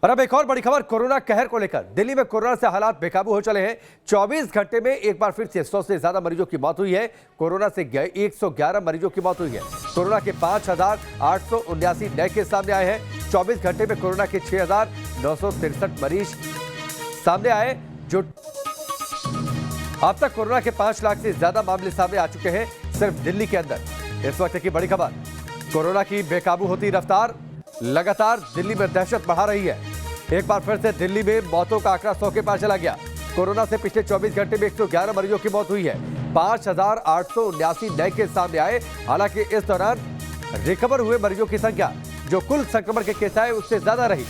और अब एक और बड़ी खबर कोरोना कहर को लेकर। दिल्ली में कोरोना से हालात बेकाबू हो चले हैं। 24 घंटे में एक बार फिर से 100 से ज्यादा मरीजों की मौत हुई है। कोरोना से 111 मरीजों की मौत हुई है। कोरोना के 5,879 नए केस सामने आए हैं। 24 घंटे में कोरोना के 6,963 मरीज सामने आए। जो अब तक कोरोना के 5 लाख से ज्यादा मामले सामने आ चुके हैं सिर्फ दिल्ली के अंदर। इस वक्त की बड़ी खबर, कोरोना की बेकाबू होती रफ्तार लगातार दिल्ली में दहशत बढ़ा रही है। एक बार फिर से दिल्ली में मौतों का आंकड़ा 100 के पार चला गया। कोरोना से पिछले 24 घंटे में 111 मरीजों की मौत हुई है। 5,879 नए केस सामने आए। हालांकि इस दौरान रिकवर हुए मरीजों की संख्या जो कुल संक्रमण के केस आए उससे ज्यादा रही।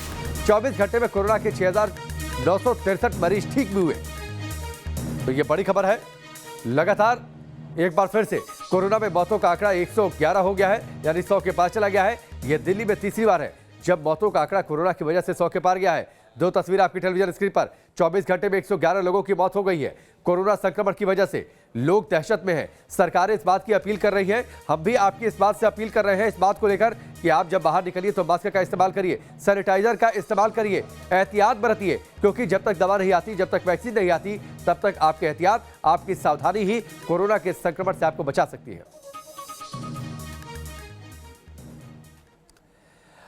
24 घंटे में कोरोना के 6,963 मरीज ठीक भी हुए। तो ये बड़ी खबर है। लगातार एक बार फिर से कोरोना में मौतों का आंकड़ा 111 हो गया है, यानी 100 के पार चला गया है। यह दिल्ली में तीसरी बार है जब मौतों का आंकड़ा कोरोना की वजह से 100 के पार गया है। दो तस्वीर आपकी टेलीविजन स्क्रीन पर। 24 घंटे में 111 लोगों की मौत हो गई है। कोरोना संक्रमण की वजह से लोग दहशत में हैं। सरकारें इस बात की अपील कर रही हैं, हम भी आपकी इस बात से अपील कर रहे हैं, इस बात को लेकर कि आप जब बाहर निकलिए तो मास्क का इस्तेमाल करिए, सैनिटाइजर का इस्तेमाल करिए, एहतियात बरतिए, क्योंकि जब तक दवा नहीं आती, जब तक वैक्सीन नहीं आती, तब तक आपकी एहतियात, आपकी सावधानी ही कोरोना के संक्रमण से आपको बचा सकती है।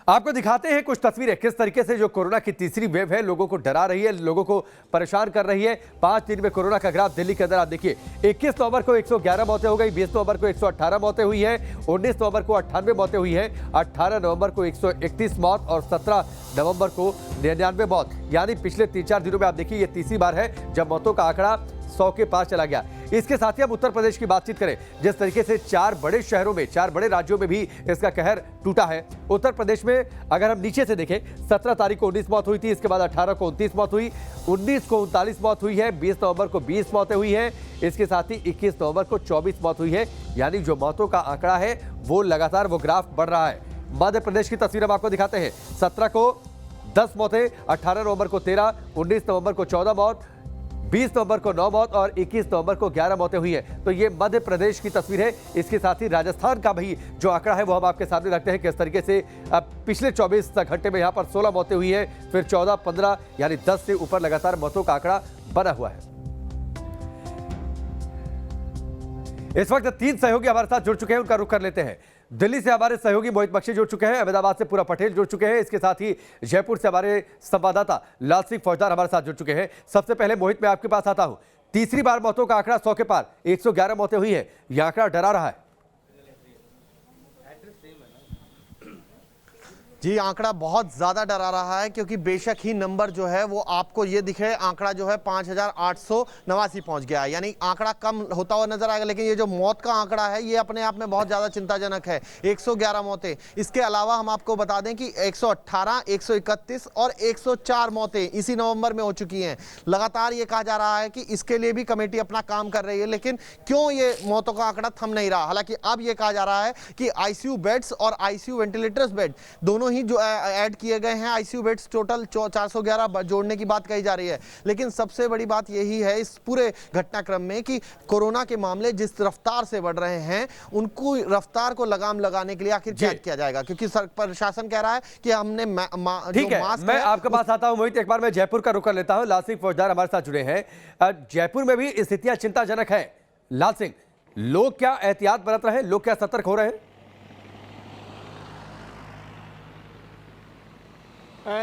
आपको दिखाते हैं कुछ तस्वीरें किस तरीके से जो कोरोना की तीसरी वेव है लोगों को डरा रही है, लोगों को परेशान कर रही है। 5 दिन में कोरोना का ग्राफ दिल्ली के अंदर आप देखिए। 21 नवंबर को 111 मौतें हो गई, 20 नवंबर को 118 मौतें हुई है, 19 नवंबर को 98 मौतें हुई है, 18 नवंबर को 131 मौत और 17 नवंबर को 99 मौत। यानी पिछले 3-4 दिनों में आप देखिए ये तीसरी बार है जब मौतों का आंकड़ा 100 के पार चला गया। इसके साथ ही हम उत्तर प्रदेश की बातचीत करें, जिस तरीके से 4 बड़े शहरों में, 4 बड़े राज्यों में भी इसका कहर टूटा है। उत्तर प्रदेश में अगर हम नीचे से देखें, 17 तारीख को 19 मौत हुई थी, इसके बाद 18 को 29 मौत हुई, 19 को 39 मौत हुई है, 20 नवंबर को 20 मौतें हुई हैं, इसके साथ ही 21 नवंबर को 24 मौत हुई है। यानी जो मौतों का आंकड़ा है वो लगातार वो ग्राफ बढ़ रहा है। मध्य प्रदेश की तस्वीर हम आपको दिखाते हैं। 17 को 10 मौतें, 18 नवंबर को 13, 19 नवंबर को 14 मौत, 20 नवंबर को 9 मौत और 21 नवंबर को 11 मौतें हुई हैं। तो ये मध्य प्रदेश की तस्वीर है। इसके साथ ही राजस्थान का भी जो आंकड़ा है वो हम आपके सामने रखते हैं किस तरीके से अब पिछले 24 घंटे में यहाँ पर 16 मौतें हुई हैं, फिर 14, 15 यानी 10 से ऊपर लगातार मौतों का आंकड़ा बना हुआ है। इस वक्त 3 सहयोगी हमारे साथ जुड़ चुके हैं, उनका रुख कर लेते हैं। दिल्ली से हमारे सहयोगी मोहित बख्शी जुड़ चुके हैं, अहमदाबाद से पूरा पटेल जुड़ चुके हैं, इसके साथ ही जयपुर से हमारे संवाददाता लाल सिंह फौजदार हमारे साथ जुड़ चुके हैं। सबसे पहले मोहित, मैं आपके पास आता हूं। तीसरी बार मौतों का आंकड़ा 100 के पार, 111 मौतें हुई है, यह आंकड़ा डरा रहा है। जी, आंकड़ा बहुत ज़्यादा डरा रहा है क्योंकि बेशक ही नंबर जो है वो आपको ये दिखे, आंकड़ा जो है 5,889 पहुंच गया है, यानी आंकड़ा कम होता हुआ नजर आएगा। लेकिन ये जो मौत का आंकड़ा है ये अपने आप में बहुत ज़्यादा चिंताजनक है, 111 मौतें। इसके अलावा हम आपको बता दें कि 118, 131 और 104 मौतें इसी नवंबर में हो चुकी हैं। लगातार ये कहा जा रहा है कि इसके लिए भी कमेटी अपना काम कर रही है, लेकिन क्यों ये मौतों का आंकड़ा थम नहीं रहा। हालांकि अब ये कहा जा रहा है कि आईसीयू बेड्स और आईसीयू वेंटिलेटर्स बेड दोनों ही जो ऐड किए गए हैं, आईसीयू बेड्स टोटल 411 जोड़ने की बात कही जा रही है। लेकिन सबसे बड़ी बात यही है इस पूरे घटनाक्रम में कि कोरोना के मामले जिस रफ्तार से बढ़ रहे हैं, उनको रफ्तार को लगाम लगाने के लिए आखिर क्या किया जाएगा, क्योंकि प्रशासन कह रहा है कि हमने ठीक है, मैं आपके पास आता हूं मोहित। एक बार मैं जयपुर का रुख कर लेता हूं। लाल सिंह फौजदार हमारे साथ जुड़े हैं। जयपुर में भी स्थितियां चिंताजनक है। लाल सिंह, लोग क्या एहतियात बरत रहे हैं, लोग क्या सतर्क हो रहे हैं?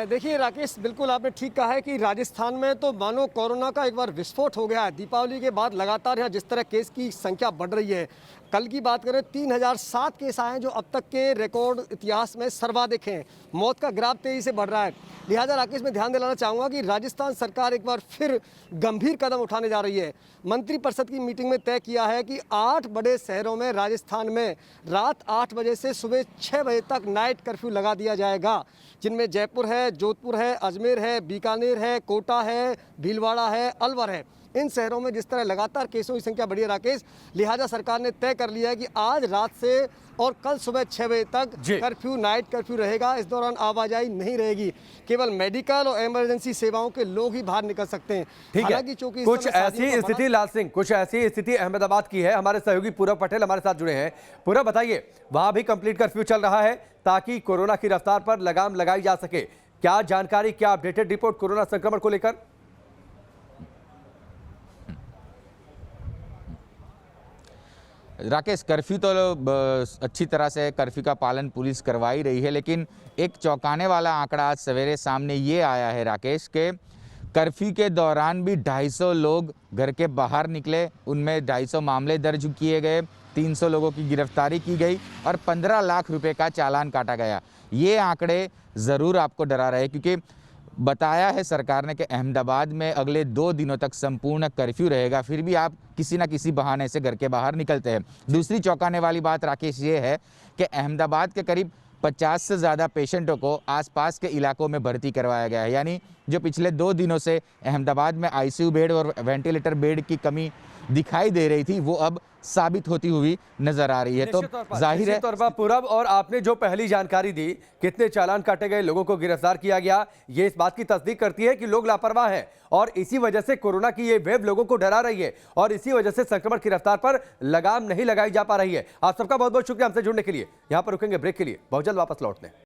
देखिए राकेश, बिल्कुल आपने ठीक कहा है कि राजस्थान में तो मानो कोरोना का एक बार विस्फोट हो गया है। दीपावली के बाद लगातार यहाँ जिस तरह केस की संख्या बढ़ रही है, कल की बात करें 3007 केस आए हैं जो अब तक के रिकॉर्ड इतिहास में सर्वाधिक हैं। मौत का ग्राफ तेजी से बढ़ रहा है। लिहाजा राकेश मैं ध्यान दिलाना चाहूँगा कि राजस्थान सरकार एक बार फिर गंभीर कदम उठाने जा रही है। मंत्रिपरिषद की मीटिंग में तय किया है कि 8 बड़े शहरों में राजस्थान में रात 8 बजे से सुबह 6 बजे तक नाइट कर्फ्यू लगा दिया जाएगा, जिनमें जयपुर है, जोधपुर है, अजमेर है, बीकानेर है, कोटा है, भीलवाड़ा है, अलवर है। इन शहरों में जिस तरह लगातार केसों की संख्या बढ़ी है राकेश, लिहाजा सरकार ने तय कर लिया है कि आज रात से और कल सुबह 6 बजे तक कर्फ्यू, नाइट कर्फ्यू रहेगा। इस दौरान आवाजाही नहीं रहेगी, केवल मेडिकल और इमरजेंसी सेवाओं के लोग ही बाहर निकल सकते हैं। ठीक है, कुछ ऐसी स्थिति लाल सिंह, कुछ ऐसी स्थिति अहमदाबाद की है। हमारे सहयोगी पूरब पटेल हमारे साथ जुड़े हैं। पूरब बताइए, वहां भी कंप्लीट कर्फ्यू चल रहा है ताकि कोरोना की रफ्तार पर लगाम लगाई जा सके। क्या जानकारी, क्या अपडेटेड रिपोर्ट कोरोना संक्रमण को लेकर? राकेश, कर्फ्यू तो अच्छी तरह से कर्फ्यू का पालन पुलिस करवा ही रही है, लेकिन एक चौंकाने वाला आंकड़ा आज सवेरे सामने ये आया है राकेश के कर्फ्यू के दौरान भी 250 लोग घर के बाहर निकले, उनमें 250 मामले दर्ज किए गए, 300 लोगों की गिरफ्तारी की गई और 15 लाख रुपए का चालान काटा गया। ये आंकड़े ज़रूर आपको डरा रहे, क्योंकि बताया है सरकार ने कि अहमदाबाद में अगले 2 दिनों तक संपूर्ण कर्फ्यू रहेगा, फिर भी आप किसी न किसी बहाने से घर के बाहर निकलते हैं। दूसरी चौंकाने वाली बात राकेश ये है कि अहमदाबाद के करीब 50 से ज़्यादा पेशेंटों को आसपास के इलाकों में भर्ती करवाया गया है। यानी जो पिछले 2 दिनों से अहमदाबाद में आईसीयू बेड और वेंटिलेटर बेड की कमी दिखाई दे रही थी, वो अब साबित होती हुई नजर आ रही है। तो जाहिर है तौर पर पूरब, और आपने जो पहली जानकारी दी, कितने चालान काटे गए, लोगों को गिरफ्तार किया गया, ये इस बात की तस्दीक करती है कि लोग लापरवाह हैं और इसी वजह से कोरोना की ये वेव लोगों को डरा रही है और इसी वजह से संक्रमण की रफ्तार पर लगाम नहीं लगाई जा पा रही है। आप सबका बहुत बहुत शुक्रिया हमसे जुड़ने के लिए। यहां पर रुकेंगे ब्रेक के लिए, बहुत जल्द वापस लौटने।